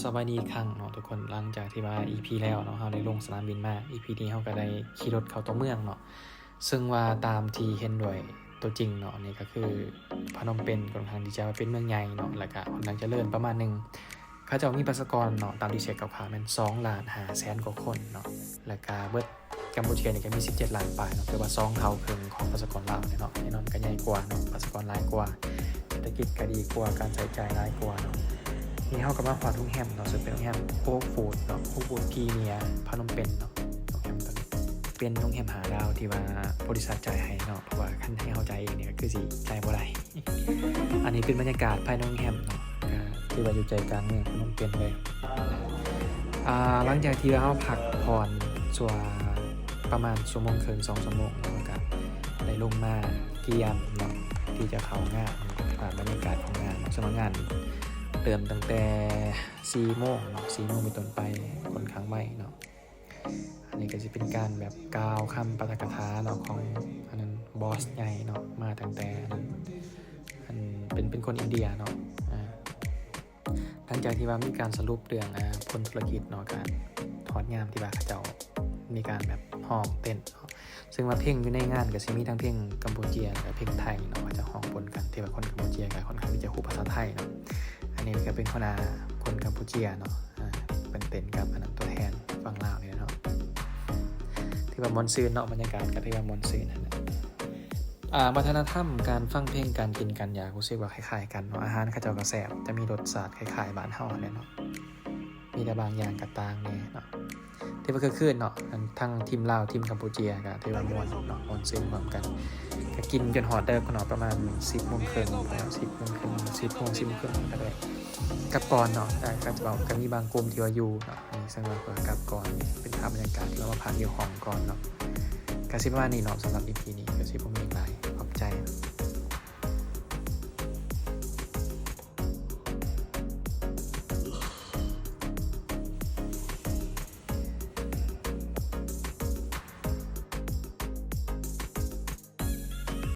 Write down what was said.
สบายดีอีกครั้งเนาะทุกคนหลังจากที่ว่า EP แล้วเนาะเราได้ลงสนามบินมา EP นี้เราก็ได้ขี่รถเข้าตัวเมืองเนาะซึ่งว่าตามที่เห็นด้วยตัวจริงเนาะนี่ก็คือพนมเปญค่อนข้างที่จะเป็นเมืองใหญ่เนาะแล้วก็ค่อนข้างเจริญประมาณนึงเขาจะมีประชากรเนาะตามที่เช็คข่าวๆมัน2,500,000 กว่าคนเนาะแล้วก็เบิดกัมพูชานี่ก็มี17 ล้านปลายเนาะคือว่า2เท่าครึ่งของประชากรลาวเนาะแน่นอนก็ใหญ่กว่าเนาะประชากรหลายกว่าเศรษฐกิจก็ดีกว่าการใช้จ่ายหลายกว่าเนาะนี่เฮาก็มาฮอดโรงแรมเนาะซึ่งเป็นโรงแรมโอ๊คฟูดเนาะโอ๊คฟูดพรีเมียร์พนมเปญเนาะโรงแรมตัวนี้เป็นโรงแรม5 ดาวที่ว่าบริษัทจ่ายให้เนาะเพราะว่าคันให้เฮาจ่ายเองเนี่ยก็คือสิจ่ายบ่ได้ อันนี้เป็นบรรยากาศภายในโรงแรมเนาะที่ว่าอยู่ใจกลางเมืองพนมเปญเลยหลังจากที่เราพักผ่อนชั่วประมาณ1 ชั่วโมงครึ่ง2 ชั่วโมงแล้วก็ได้ลงมาเตรียมเนาะที่จะเข้างานบรรยากาศของงานสมัครงานเริ่มตั้งแต่4 โมงเนาะ4 โมงเป็นต้นไปค่อนข้างไวเนาะอันนี้ก็จะเป็นการแบบกล่าวคำปาฐกถาเนาะของอันนั้นบอสใหญ่เนาะมาตั้งแต่เป็นคนอินเดียเนาะหลังจากที่ว่ามีการสรุปเรื่องผลธุรกิจเนาะการถอดงามที่ว่าเขาเจ้ามีการแบบห้องเต้นเนาะซึ่งว่าเพลงอยู่ในงานก็สิมีทั้งเพลงกัมพูเชียและเพลงไทยเนาะจะห้องปนกันที่ว่าคนกัมพูเชียกับคนที่จะฮู้ภาษาไทยเนาะอันนี้ก็เป็นคนกัมพูเชียเนาะเป็นเต้นกับอันนั้นตัวแทนฝั่งลาวเนี่ยเนาะที่ว่ามอนซืนเนาะบรรยากาศก็ที่ว่ามอนซืนนั่นแหละวัฒนธรรมการฟังเพลงการกินกันอย่างรู้สึกว่าคล้ายๆกันเนาะอาหารเขาเจ้าก็แซ่บจะมีรสชาติคล้ายๆบ้านเฮาเนี่ยเนาะมีแต่บางอย่างก็ต่างแน่เนาะที่ว่าคือเนาะทั้งทีมลาวทีมกัมพูเชียก็ที่ว่าม่วนเนาะม่วนซึ้งพร้อมกันก็กินจนฮอดเด้อเนาะประมาณ 10 โมงครึ่ง10 โมงครึ่ง10 โมง 10 โมงครึ่งก็ได้กลับก่อนเนาะแต่ก็จะบอกก็มีบางกลุ่มที่ว่าอยู่เนาะนี่ซึ่งว่าก็กลับก่อนเป็นภาพบรรยากาศที่เรามาพักอยู่ห้องก่อนเนาะก็สิประมาณนี้เนาะสำหรับ EP นี้ก็สิบ่มีหลายขอบใจ